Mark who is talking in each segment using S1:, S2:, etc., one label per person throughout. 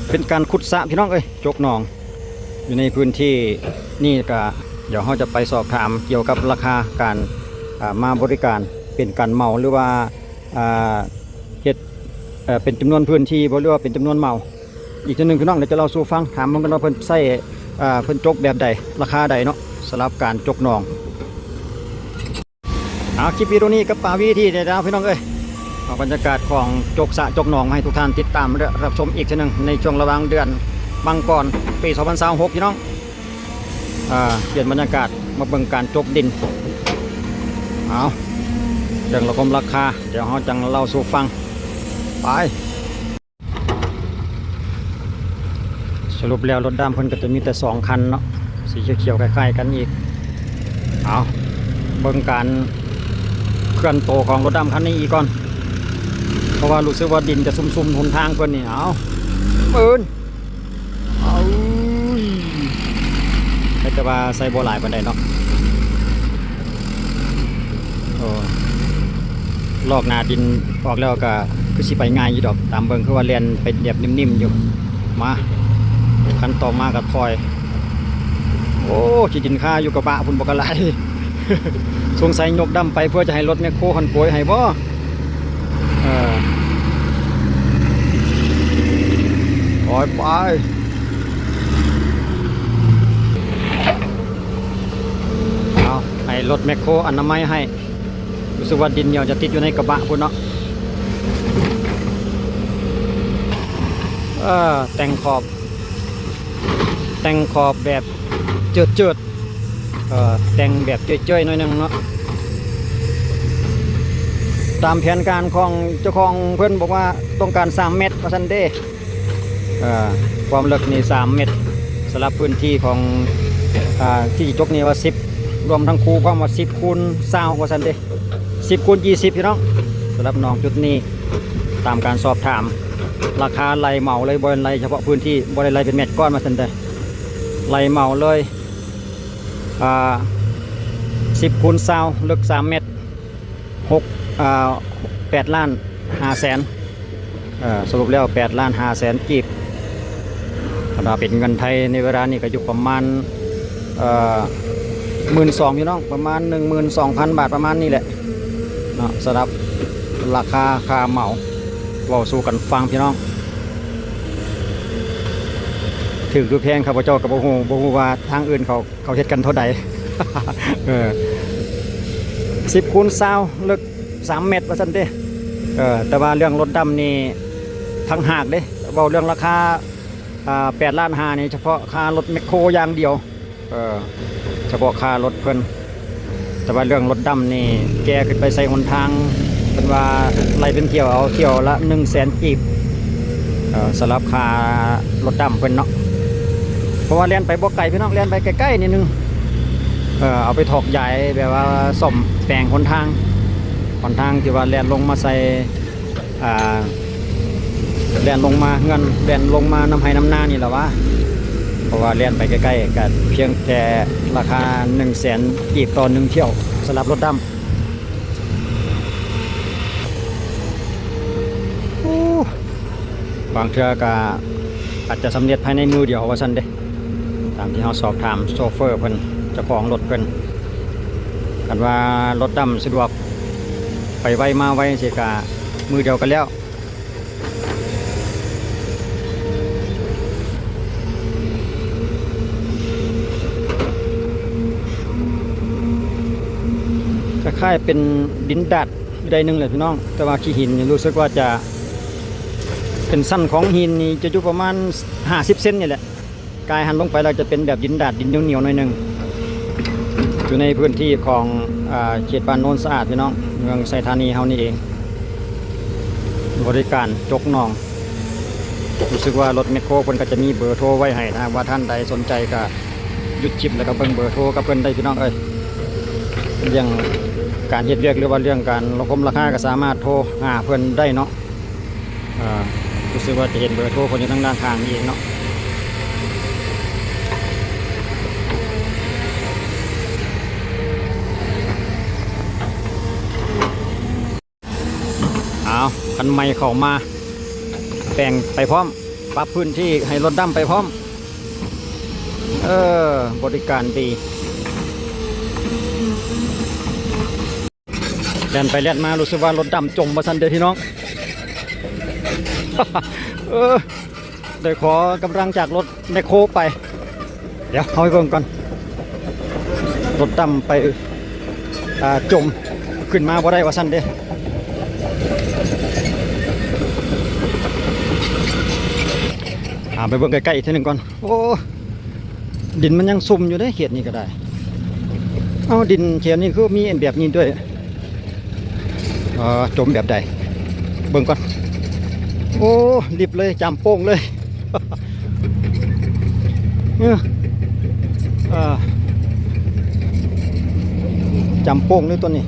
S1: เป็นการขุดสระพี่น้องจกหนองอยู่ในพื้นที่นี่ก็เดี๋ยวเราจะไปสอบถามเกี่ยวกับราคาการมาบริการเป็นการเหมาหรือว่าเฮ็ดเป็นจำนวนพื้นที่หรือว่าเป็นจำนวนเหมาอีกทีหนึ่งพี่น้องเดี๋ยวจะเล่าสู่ฟังถามมันกันว่าเพิ่นใส่เพิ่นจกแบบใดราคาใดเนาะสำหรับการจกหนองคลิปวิดีโอนี้กับปาวีที่ได้แล้วพี่น้องเอาบรรยากาศของจกสระจกหนองมาให้ทุกท่านติดตามและรับชมอีกทีหนึ่งในช่วงระหว่างเดือนมังกรปี2026พี่น้องเปลี่ยนบรรยากาศมาเบิ่งการจกดินเรื่องระคมราคาเดี๋ยวเราจังเล่าสู่ฟังไปสรุปแล้วรถดำเพิ่นก็จะมีแต่2คันเนาะสีเขียวๆคล้ายๆกันอีกเบิ่งการเคลื่อนตัวของรถดำคันนี้อีกก่อนเพราะว่ารู้สึกว่าดินจะซุ่มๆหนทางเพิ่นนี่ปืนแต่ว่าใส่บ่หลายปานใดเนาะลอกหน้าดินออกแล้วก็คือสิไปง่ายอยู่ดอกตามเบิ่งคือว่าเรียนไปเรียบนิ่มๆอยู่มาคันต่อมากับถอยสิดินค่าอยู่กับบะพุ่นบ่กะไหล สงสัยยกดำไปเพื่อจะให้รถแมคโครคันโกยให้บ่ถอยไปให้รถแมคโครอนามัยให้รู้สึกว่าดินเหนียวจะติดอยู่ในกระบะพุ่นเนาะแต่งขอบแบบเจิดแต่งแบบเจ้ยๆหน่อยนึงเนาะตามแผนการของเจ้าของเพื่อนบอกว่าต้องการ3 เมตรว่าซั่นเด้ความลึกนี่3 เมตรสำหรับพื้นที่ของที่จกนี่ว่า10รวมทั้งคูความว่า10 คูณ 20ว่าซั่นเด้10 คูณ 20พี่น้องสำหรับหนองจุดนี้ตามการสอบถามราคาไล่เหมาเลยบ่ได้ไล่เฉพาะพื้นที่บ่ได้ไล่เป็นเม็ดก้อนมาซั่นเด้ไล่เหมาเลย10 คูณ 20ลึก3 เมตร8 ล้าน5 แสนสรุปแล้ว8 ล้าน 5 แสนกีบถ้าเป็นเงินไทยในเวลานี้ก็อยู่ประมาณ12,000พี่น้องประมาณ 12,000 บาทประมาณนี้แหละเนาะสำหรับราคาค่าเหมาเว้าสู่กันฟังพี่น้องถึงดูแพงครับพระเจ้ากับบ่ฮู้ว่าทางอื่นเขาเฮ็ดกันเท่าใด10 คูณ 20ลึก3 เมตรว่าซั่นเด้แต่ว่าเรื่องรถดำนี่ทั้งหากเด้เว้าเรื่องราคา8 ล้าน 5นี่เฉพาะค่ารถแมคโครอย่างเดียวเฉพาะค่ารถเพิ่นแต่ว่าเรื่องรถดำนี่แกขึ้นไปใส่หนทางเป็นว่าไล่เป็นเที่ยวเอาเที่ยวละ100,000 กีบสำหรับค่ารถดำเพิ่นเนาะเพราะว่าเลียนไปบ่ไกลพี่น้องเลียนไปใกล้ๆนิดนึงเอาไปถอกใหญ่แบบว่าซ่อมแปลงหนทางที่ว่าเลียนลงมาใส่เลียนลงมาเงินเลียนลงมาน้ำไห้น้ำนานี่แหละวะเพราะว่าเลียนไปใกล้ๆกันเพียงแต่ราคา100,000 กีบต่อ1 เที่ยวสำหรับรถดำบางเทื่อก็อาจจะสำเร็จภายในมือเดียวว่าซั่นเด้ตามที่เราสอบถามโชเฟอร์เพิ่นเจ้าของรถเพิ่นกันว่ารถดำสะดวกไปไวมาไวสิกะมือเดียวกันแล้วคล้ายๆเป็นดินดัดใดหนึ่งเลยพี่น้องแต่ว่าขี้หินรู้สึกว่าจะเป็นสั้นของหินนี่จะอยู่ประมาณ50 เซนนี่แหละกายหันลงไปเราจะเป็นแบบดินดาดดินเหนียวๆหน่อยนึงอยู่ในพื้นที่ของเขตบ้านโนนสะอาดพี่น้องเมืองไซธานีเฮานี่เองบริการจกหนองรู้สึกว่ารถแมคโครเพิ่นก็จะมีเบอร์โทรไว้ให้นะว่าท่านใดสนใจก็หยุดคลิปแล้วก็เบิ่งเบอร์โทรกับเพิ่นได้พี่น้องเรื่องการเฮ็ดเวียกหรือว่าเรื่องการระคมราคาก็สามารถโทรหาเพิ่นได้เนาะรู้สึกว่าจะเห็นเบอร์โทรเพิ่นอยู่ทางด้านข้างนี่เองเนาะคันใหม่เข้ามาแต่งไปพร้อม ปรับพื้นที่ให้รถดำไปพร้อมบริการดีแล่นไปแล่นมารู้สึกว่ารถดำจมมาสันเดียวพี่น้อง ได้ขอกำลังจากรถแมคโครไปเดี๋ยวเอาไปเบิ่งก่อนรถดำไปจมขึ้นมาบ่ได้ว่าสั้นเด้ไปเบิ่งใกล้ๆอีกทีหนึ่งก่อนโอ้ดินมันยังซุ่มอยู่ได้เขตนี้ก็ได้เอาดินเขตนี้คือมีแบบนี้ด้วยจมแบบใดเบิ่งก่อนโอ้รีบเลยจำโป้งเลยจำโป้งเลยตัวนี้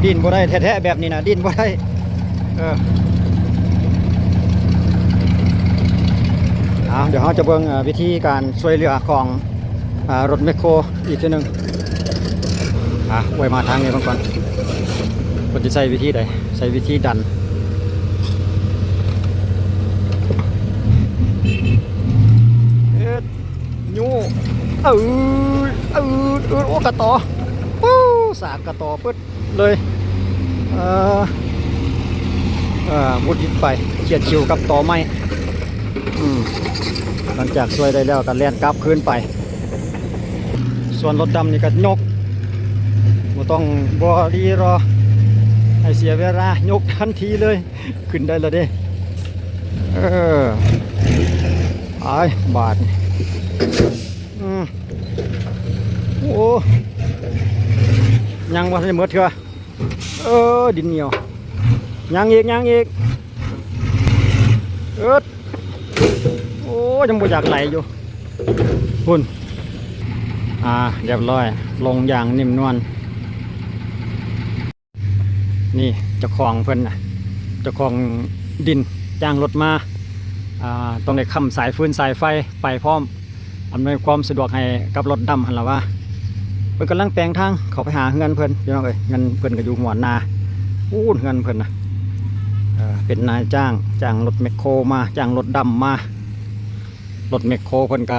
S1: ดินบ่ได้แท้ๆแบบนี้นะดินบ่ได้เดี๋ยวเราจะเบิ่งวิธีการช่วยเหลือของรถแมคโครอีกทีหนึ่งไว้มาทางนี้ก่อนคนจะใช้วิธีใดใช้วิธีดันยูโอ้กระต่อปู้สากกระต่อปึ๊ดเลยมุดดินไปเฉียดชิวกับต่อไม้หลังจากช่วยได้แล้วก็แล่นกลับคืนไปส่วนรถดำนี่ก็ยกไม่ต้องบรีรอให้เสียเวลายกทันทีเลยขึ้นได้แล้วเด้ไอ้บาทโอ้ยังว่าจะเมื่อเถอะดินเหนียวยังอีกโอ้ยังบ่อยากไหลอยู่พุ่นเรียบร้อยลงอย่างนิ่มนวลนี่เจ้าของเพิ่นนะเจ้าของดินจ้างรถมาต้องได้ค้ำสายฟืนสายไฟไปพร้อมอำนวยความสะดวกให้กับรถดำหันละว่าเพิ่นกำลังแปลงทางเขาไปหาเงินเพิ่นพี่น้องเอ้ยเงินเพิ่นก็อยู่หัวนาเงินเพิ่นนะเป็นนายจ้างรถแมคโครมาจ้างรถดำมารถแมคโครเพิ่นก็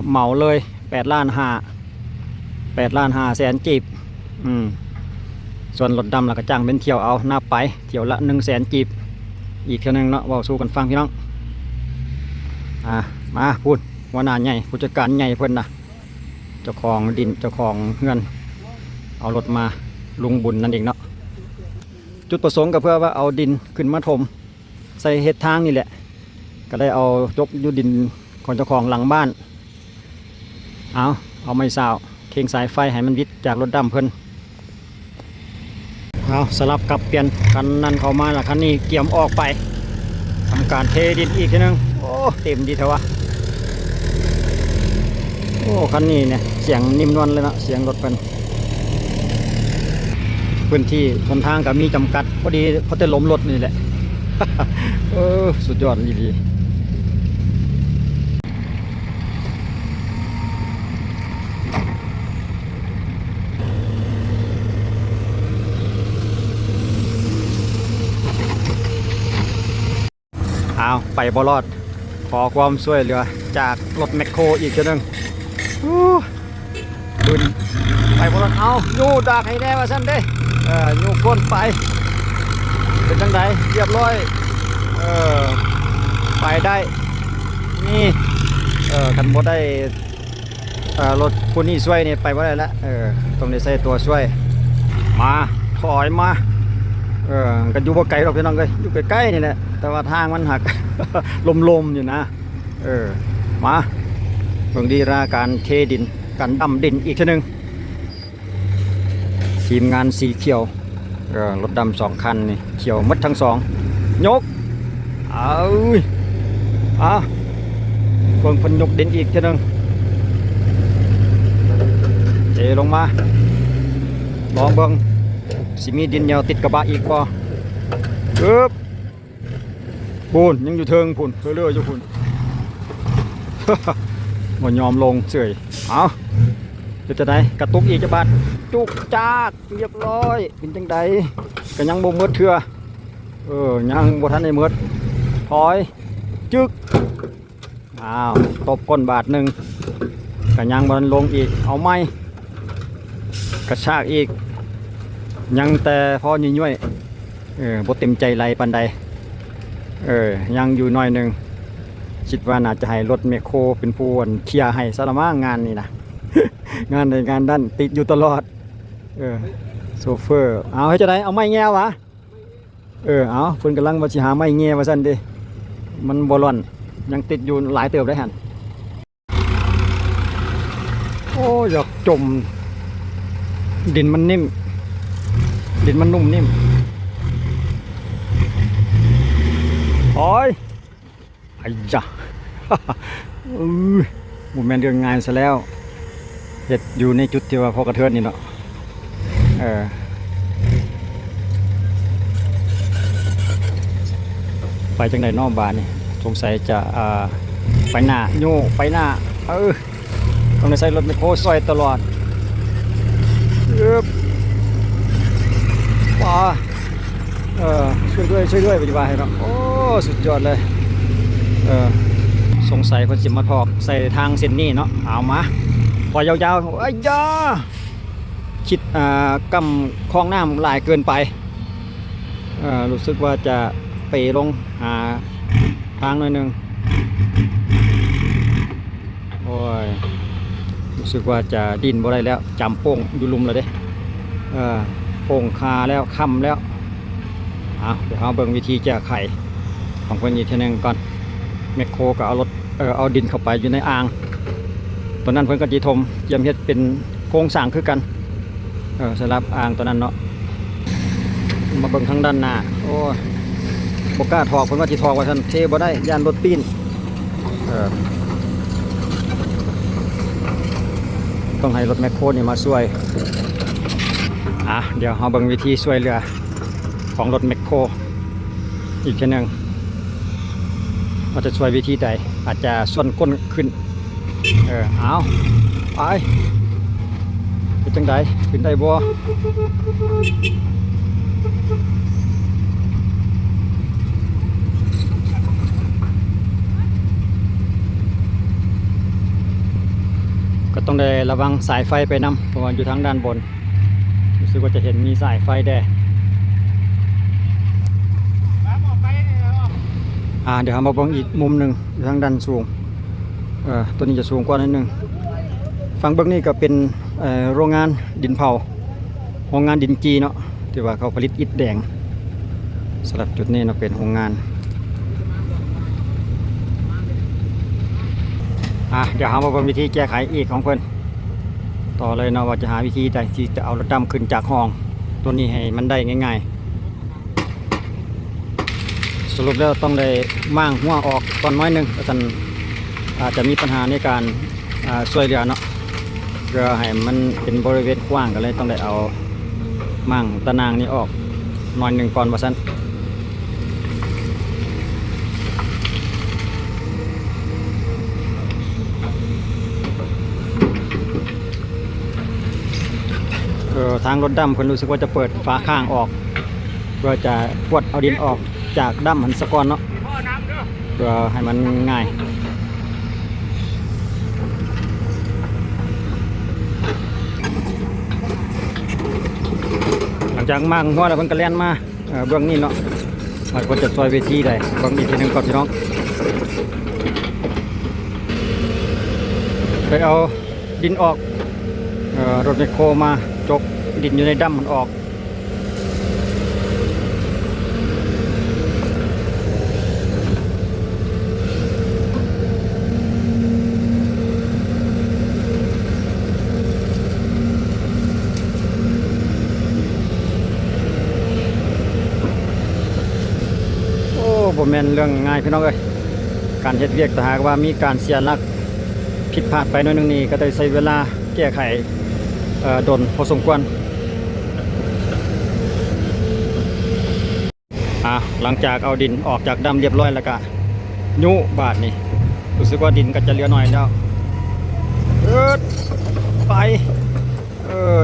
S1: เหมาเลย8 ล้าน 5แสนจีบส่วนรถดำเราก็จ้างเป็นเที่ยวเอาหน้าไปเที่ยวละ1 แสนจีบอีกเท่านึงเนาะว่าสู้กันฟังพี่น้องมาพูดว่านาใหญ่ผู้จัดการใหญ่เพิ่นนะเจ้าของดินเจ้าของเงินเอารถมาลุงบุญนั่นเองเนาะจุดประสงค์ก็เพื่อว่าเอาดินขึ้นมาถมใส่เฮ็ดทางนี่แหละก็ได้เอายกอยู่ดินของเจ้าของหลังบ้านเอาไม้สาวเข่งสายไฟให้มันวิดจากรถดำเพิ่นสลับกับเปลี่ยนคันนั้นเข้ามาละคันนี้เกี่ยมออกไปทำการเทดินอีกทีนึงโอ้เต็มดีเถอะวะโอ้คันนี้เนี่ยเสียงนิ่มนวลเลยนะเสียงรถเพิ่นพื้นที่หนทางก็มีจำกัดพอดีเขาจะล้มรถนี่แหละ สุดยอดดีไปบอลอดขอความช่วยเหลือจากรถแมคโครอีกทีนึงขึ้นไปบอลอดยูดักให้แน่ว่าสั้นเด้ยูก้นไปเป็นจังไดเรียบร้อยไปได้นี่กันบ่ได้รถคนนี้ช่วยนี่ไปบ่ได้แล้วต้องได้ใส่ตัวช่วยมาถอยมากันอยู่บ่ไกลหรอกพี่น้องเลยอยู่ใกล้ๆนี่แหละแต่ว่าทางมันหัก ลมๆอยู่นะมาเบิ่งดีราการเทดินการดำดินอีกทีนึงทีมงานสีเขียวรถดำ2 คันนี่เขียวมัดทั้ง2ยกเบิ่งเพิ่นยกดินอีกทีนึงเทลงมาลองเบิ่งสิมีดินเหนียวติดกระบะอีกป่ะพูนยังอยู่เทิงพูนเรื่อยๆอยู่พูน มันยอมลงเฉยจะได้กระตุกอีกจะบาด จุกจากเรียบร้อยเป็นจังใดก็ยังบ่หมดเทื่อยังบ่ทันได้หมดถอยจึกอ้าวตบก้นบาทหนึ่งก็ยังบ่ทันลงอีกเอาไม้กระชากอีกยังแต่พอยุ่ยๆบ่เต็มใจไหลปานใดยังอยู่หน่อยหนึงคิดว่าน่าจะให้รถแมคโครเป็นผู้เคลียร์ให้ซะละมั้งงานนี่นะ งานในงานด้านติดอยู่ตลอดโซเฟอร์เอาให้จะได้เอาไม้แง่วะเอาเพิ่นกำลังมาสิหาไม้แง่ว่าซั่นดิมันบ่ร่อนยังติดอยู่หลายเติบได้หั่นโอ้อยากจมดินมันนิ่มดินมันนุ่มนิ่มโอ้ยไอ้จ้ะ โมเมนต์เรื่องงานซะแล้วเฮ็ดอยู่ในจุดที่ว่าพอกระเทือนนี่เนาะไปจังได๋นอกบ้านนี่สงสัยจะไปหน้าโยไปหน้าต้องได้ใช้รถแมคโครซอยตลอดว้าช่วยด้วยปฏิบัติให้ครับโอ้สุดยอดเลยสงสัยเพิ่นสิมาถอกใส่ทางเส้นนี้เนาะเอามาพอยาวๆไอ้ยาคิดกำคลองน้ำหลายเกินไปรู้สึกว่าจะเปลงหาทางหน่อยนึงโอ้ยรู้สึกว่าจะดินบ่ได้แล้วจำโป่งอยู่ลุมเลยเด้โป่งคาแล้วค่ำแล้วเดี๋ยวเราเบิ่งวิธีแก้ไขของเพิ่นอีกทีนึงก่อนแมคโครก็เอารถเอาดินเข้าไปอยู่ในอ่างตอนนั้นเพิ่นก็จีทมเยี่ยมเฮ็ดเป็นโครงสร้างคือกันสำหรับอ่างตัวนั้นเนาะมาเบิ่งทางด้านหน้าโอ้บ่กล้าถอกเพิ่นว่าสิถอกว่าซั่นเทบ่ได้ย่านรถปีนต้องให้รถแมคโครนี่มาช่วยเดี๋ยวเราเบิ่งวิธีช่วยเหลือของรถแมคโครอีกทีนึงว่าจะช่วยวิธีใดอาจจะส่วนก้นขึ้นเอาไปเป็นจังไดขึ้นได้บ่ก็ต้องได้ระวังสายไฟไปนำเพราะว่าอยู่ทางด้านบนรู้สึกว่าจะเห็นมีสายไฟแดงเดี๋ยวเรามาเบิ่งอีกมุมหนึ่งทางด้านสูงตัวนี้จะสูงกว่านิดนึงฝั่งเบื้องนี้ก็เป็นโรงงานดินเผาโรงงานดินจีเนาะที่ว่าเขาผลิตอิฐแดงสำหรับจุดนี้เนาะเป็นโรงงานเดี๋ยวเรามาเบิ่งวิธีแก้ไขอีกของเพิ่นต่อเลยเนาะว่าจะหาวิธีใดที่จะเอารถดำขึ้นจากห้องตัวนี้ให้มันได้ง่ายๆสรุปแล้วต้องได้มั่างหัวออกตอนน้อยหนึ่งเพราะฉะนั้นอาจจะมีปัญหาในการช่วยเหลือเนาะเพื่อให้มันเป็นบริเวณกว้างก็เลยต้องได้เอามั่งตะนางนี้ออกน้อยหนึ่งก่อนว่าซั่นทางรถดำเพิ่นรู้สึกว่าจะเปิดฝาข้างออกเพื่อจะกวดเอาดินออกจากดำหันสะก้อนเนาะเพื่อให้มันง่ายหลังจากมากหัวแล้วเพิ่นก็แล่นมาเบื้องนี้เนาะมันก็จะซอยเวทีได้เบื้องอีกทีนึงก่อนพี่น้องไปเอาดินออกรถแมคโครมาจกดินอยู่ในดำมันออกบ่แม่นเรื่องง่ายพี่น้องเอ้ยการเฮ็ดเวียกแต่หากว่ามีการเสียหลักผิดพลาดไปหน่อยนึงนี่ก็ได้ใช้เวลาแก้ไขดนพอสมควรหลังจากเอาดินออกจากดำเรียบร้อยแล้วก็ยุบาดนี่รู้สึกว่าดินก็จะเหลือหน่อยแล้วไป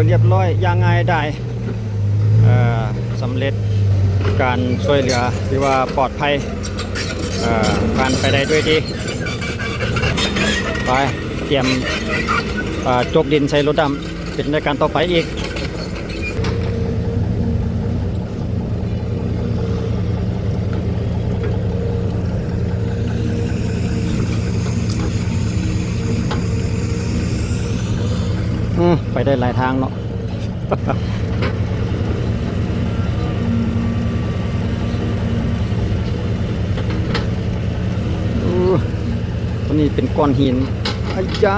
S1: เรียบร้อยอย่างง่ายได้สำเร็จการช่วยเหลือหรือว่าปลอดภัยผ่านไปได้ด้วยดีไปเตรียมจกดินใส่รถดำเป็นรายการต่อไปอีกไปได้หลายทางเนาะ ตัวนี้เป็นก้อนหินอ้ยา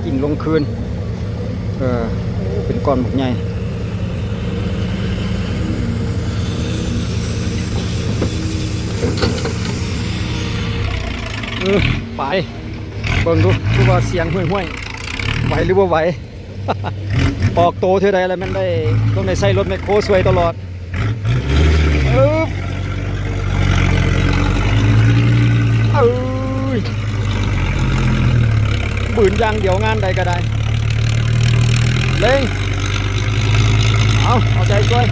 S1: กิ่งลงคืนเป็นก้อนหมกใหญ่ไปเบิ่งดูว่าเสียงห้วยไหวหรือว่าไหว ออกโตเท่าใดแล้วมันได้ต้องได้ใส่รถแมคโครสวยตลอดบืนยางเดี๋ยวงานใดก็ได้เล่งเอาใจช่วย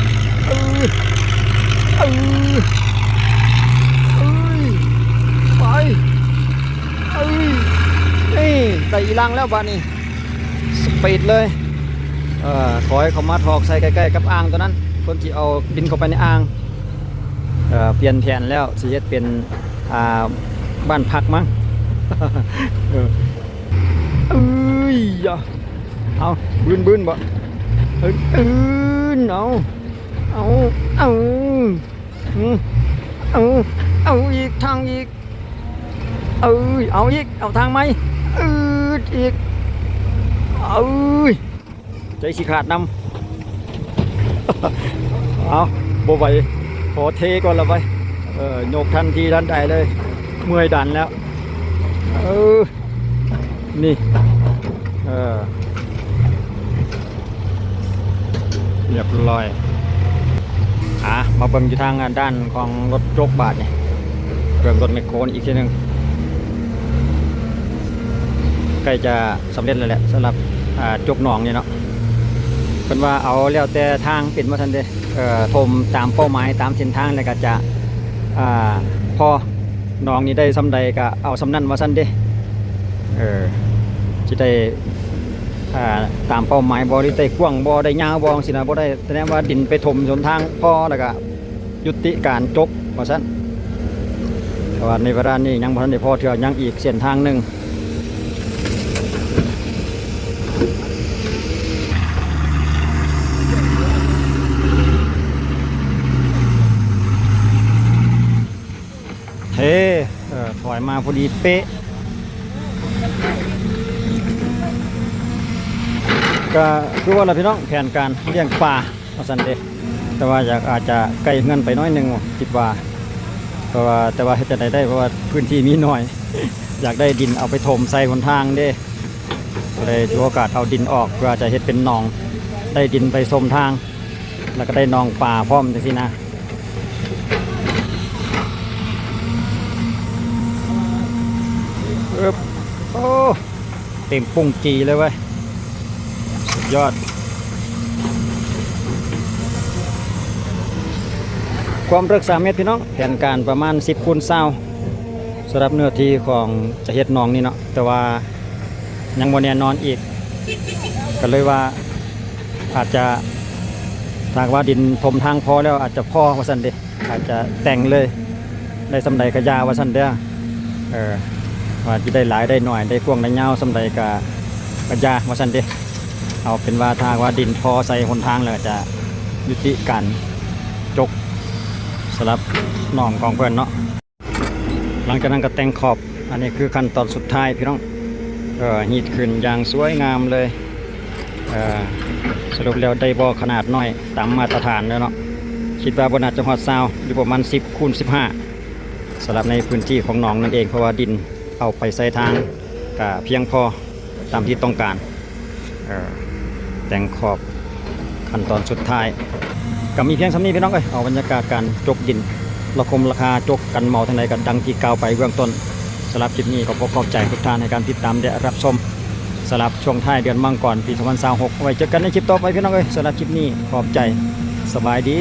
S1: ไปนี่ได้อีลังแล้วบ้านนี้สปีดเลยถอยเขามาถอกใส่ใกล้ๆกับอ่างตัวนั้นคนที่เอาดินเข้าไปในอ่างเปลี่ยนแผนแล้วสิเฮ็ดเป็นบ้านพักมั้งเอาบืนบ่เอาอีกทางอีกเอาอีกเอาทางไหมอีกใจสิขาดนำเอาบ่ไหวขอเทก่อนละไปโยกทันทีทันใดเลยเมื่อยดันแล้วนี่เรียบร้อยมาเบิ่งอยู่ทางด้านของรถโจกบาทเนี่ยเบิ่งรถแมคโครอีกทีหนึ่งใกล้จะสำเร็จแล้วแหละสำหรับจกหนองเนี่ยเนาะเป็นว่าเอาแล้วแต่ทางเป็นมาทันเดทมตามเป้าหมายตามเส้นทางแล้วก็จะพอหนองนี้ได้สำใดก็เอาสำนั่นมาทันเดจะได้ตามเป้าหมายบ่ได้กว้างบ่ได้ยาวบ่สินะบ่ได้แสดงว่าดินไปถมชนทางพอแล้วก็ยุติการจกว่าซั่นแต่ว่าในเวลานี้ยังบ่ทันได้พอเทื่อยังอีกเส้นทางหนึงถอยมาพอดีเป๊ะก็คือว่าเราพี่น้องแผนการเลี้ยงปลาเอาสันเดแต่ว่าอาจจะไกลเงินไปน้อยหนึ่งคิดว่าเพราะว่าแต่ว่าจะได้เพราะว่าพื้นที่มีน้อย อยากได้ดินเอาไปถมใส่หนทางเด้เลยถือโอกาสเอาดินออกเพื่อจะเฮ็ดเป็นหนองได้ดินไปสมทางแล้วก็ได้หนองปลาพร้อมจังซี่นะโอ้เต็มปุ้งจีเลยเว้ยสุดยอดความลึก3 เมตรพี่น้องแผนการประมาณ10 คูณ 20สำหรับเนื้อที่ของจะเฮ็ดหนองนี่เนาะแต่ว่ายังบ่แน่นอนอีกก็เลยว่าอาจจะถ้าว่าดินถมทางพอแล้วอาจจะพอว่าซั่นเด้อาจจะแต่งเลยได้สำใดก็ยาว่าซั่นเด้อว่าจะได้หลายได้หน่อยได้กว้างได้ยาวสำใดก็ยาว่าซั่นเด้เอาเป็นว่าทางว่าดินพอใส่หนทางแล้วจะยุติการจกสำหรับหนองของเพื่อนเนาะหลังจากนั้นก็แต่งขอบอันนี้คือขั้นตอนสุดท้ายพี่น้องหีดขึ้นอย่างสวยงามเลยสรุปแล้วได้บ่อขนาดน้อยตามมาตรฐานแล้วเนาะคิดว่าบนอาจจะฮอด20อยู่ประมาณ10 คูณ 15สำหรับในพื้นที่ของหนองนั่นเองเพราะว่าดินเอาไปใส่ทางก็เพียงพอตามที่ต้องการแต่งขอบขั้นตอนสุดท้ายก็มีเพียงสำนี้พี่น้องเอาบรรยากาศการจกดินราคาจกกันเมาทางไหนกันดังที่กล่าวไปเบื้องต้นสำหรับคลิปนี้ก็ขอบใจทุกท่านในการติดตามและรับชม สำหรับช่วงท้ายเดือนมังกรปี2026ไว้เจอกันในคลิปต่อไปพี่น้องเอ้ยสำหรับคลิปนี้ขอบใจสบายดี